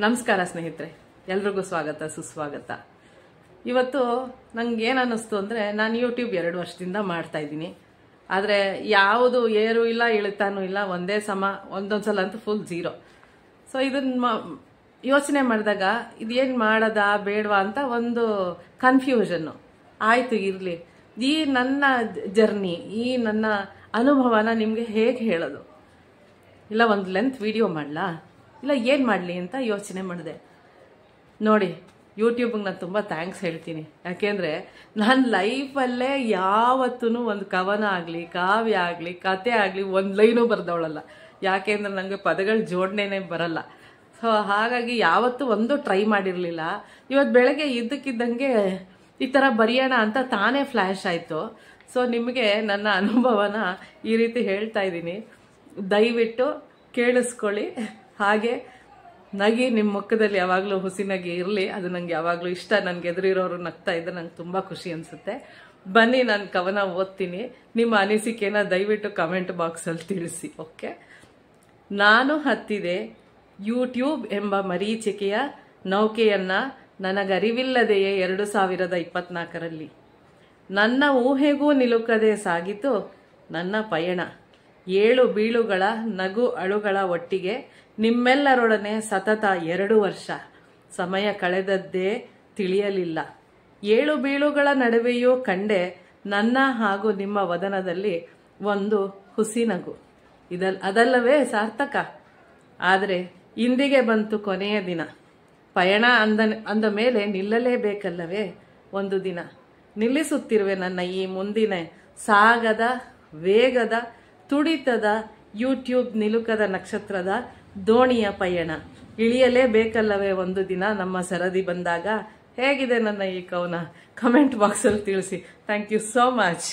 ನಮಸ್ಕಾರ ಸ್ನೇಹಿತರೆ, ಎಲ್ರಿಗೂ ಸ್ವಾಗತ ಸುಸ್ವಾಗತ. ಇವತ್ತು ನಂಗೆ ಏನು ಅನ್ನಿಸ್ತು ಅಂದರೆ, ನಾನು ಯೂಟ್ಯೂಬ್ 2 ವರ್ಷದಿಂದ ಮಾಡ್ತಾ ಇದ್ದೀನಿ. ಆದರೆ ಯಾವುದು ಏರು ಇಲ್ಲ ಇಳಿತಾನೂ ಇಲ್ಲ, ಒಂದೇ ಸಮ, ಒಂದೊಂದ್ಸಲ ಅಂತೂ ಫುಲ್ ಝೀರೋ. ಸೊ ಇದನ್ನ ಯೋಚನೆ ಮಾಡಿದಾಗ ಇದೇನು ಮಾಡೋದಾ ಬೇಡವಾ ಅಂತ ಒಂದು ಕನ್ಫ್ಯೂಷನ್ನು ಆಯಿತು. ಇರಲಿ, ಈ ನನ್ನ ಜರ್ನಿ, ಈ ನನ್ನ ಅನುಭವನ ನಿಮಗೆ ಹೇಗೆ ಹೇಳೋದು, ಇಲ್ಲ ಒಂದು ಲೆಂತ್ ವಿಡಿಯೋ ಮಾಡಲಾ, ಇಲ್ಲ ಏನು ಮಾಡಲಿ ಅಂತ ಯೋಚನೆ ಮಾಡಿದೆ. ನೋಡಿ, ಯೂಟ್ಯೂಬ್ಗೆ ನಾನು ತುಂಬ ಥ್ಯಾಂಕ್ಸ್ ಹೇಳ್ತೀನಿ. ಯಾಕೆಂದರೆ ನನ್ನ ಲೈಫಲ್ಲೇ ಯಾವತ್ತೂ ಒಂದು ಕವನ ಆಗಲಿ, ಕಾವ್ಯ ಆಗಲಿ, ಕತೆ ಆಗಲಿ ಒಂದು ಲೈನೂ ಬರ್ದವಳಲ್ಲ. ಯಾಕೆಂದ್ರೆ ನನಗೆ ಪದಗಳ ಜೋಡಣೆನೇ ಬರಲ್ಲ. ಸೊ ಹಾಗಾಗಿ ಯಾವತ್ತೂ ಒಂದು ಟ್ರೈ ಮಾಡಿರಲಿಲ್ಲ. ಇವತ್ತು ಬೆಳಗ್ಗೆ ಇದ್ದಕ್ಕಿದ್ದಂಗೆ ಈ ಥರ ಬರೆಯೋಣ ಅಂತ ತಾನೇ ಫ್ಲ್ಯಾಶ್ ಆಯಿತು. ಸೊ ನಿಮಗೆ ನನ್ನ ಅನುಭವನ ಈ ರೀತಿ ಹೇಳ್ತಾ ಇದ್ದೀನಿ, ದಯವಿಟ್ಟು ಕೇಳಿಸ್ಕೊಳ್ಳಿ. ಹಾಗೆ ನಗಿ, ನಿಮ್ಮ ಮುಖದಲ್ಲಿ ಯಾವಾಗಲೂ ಹುಸಿ ನಗಿ ಇರಲಿ. ಅದು ನನಗೆ ಯಾವಾಗಲೂ ಇಷ್ಟ. ನನಗೆ ಎದುರಿರೋರು ನಗ್ತಾ ಇದ್ದರೆ ನಂಗೆ ತುಂಬ ಖುಷಿ ಅನಿಸುತ್ತೆ. ಬನ್ನಿ, ನಾನು ಕವನ ಓದ್ತೀನಿ. ನಿಮ್ಮ ಅನಿಸಿಕೆನ ದಯವಿಟ್ಟು ಕಮೆಂಟ್ ಬಾಕ್ಸಲ್ಲಿ ತಿಳಿಸಿ. ಓಕೆ. ನಾನು ಹತ್ತಿದೆ ಯೂಟ್ಯೂಬ್ ಎಂಬ ಮರೀಚಿಕೆಯ ನೌಕೆಯನ್ನು ನನಗರಿವಿಲ್ಲದೆಯೇ 2024ರಲ್ಲಿ. ನನ್ನ ಊಹೆಗೂ ನಿಲುಕದೆ ಸಾಗಿತು ನನ್ನ ಪಯಣ. 7 ಬೀಳುಗಳ ನಗು ಅಳುಗಳ ಒಟ್ಟಿಗೆ ನಿಮ್ಮೆಲ್ಲರೊಡನೆ ಸತತ 2 ವರ್ಷ. ಸಮಯ ಕಳೆದದ್ದೇ ತಿಳಿಯಲಿಲ್ಲ. 7 ಬೀಳುಗಳ ನಡುವೆಯೂ ಕಂಡೆ ನನ್ನ ಹಾಗೂ ನಿಮ್ಮ ವದನದಲ್ಲಿ ಒಂದು ಹುಸಿ ನಗು. ಅದಲ್ಲವೇ ಸಾರ್ಥಕ? ಆದರೆ ಇಂದಿಗೆ ಬಂತು ಕೊನೆಯ ದಿನ. ಪಯಣ ಅಂದ ಮೇಲೆ ನಿಲ್ಲಲೇಬೇಕಲ್ಲವೇ ಒಂದು ದಿನ. ನಿಲ್ಲಿಸುತ್ತಿರುವೆ ನನ್ನ ಈ ಮುಂದಿನ ಸಾಗದ ವೇಗದ ತುಡಿತದ ಯೂಟ್ಯೂಬ್ ನಿಲುಕದ ನಕ್ಷತ್ರದ ದೋಣಿಯ ಪಯಣ. ಇಳಿಯಲೇಬೇಕಲ್ಲವೇ ಒಂದು ದಿನ ನಮ್ಮ ಸರದಿ ಬಂದಾಗ. ಹೇಗಿದೆ ನನ್ನ ಈ ಕವನ? ಕಮೆಂಟ್ ಬಾಕ್ಸಲ್ಲಿ ತಿಳಿಸಿ. Thank you so much.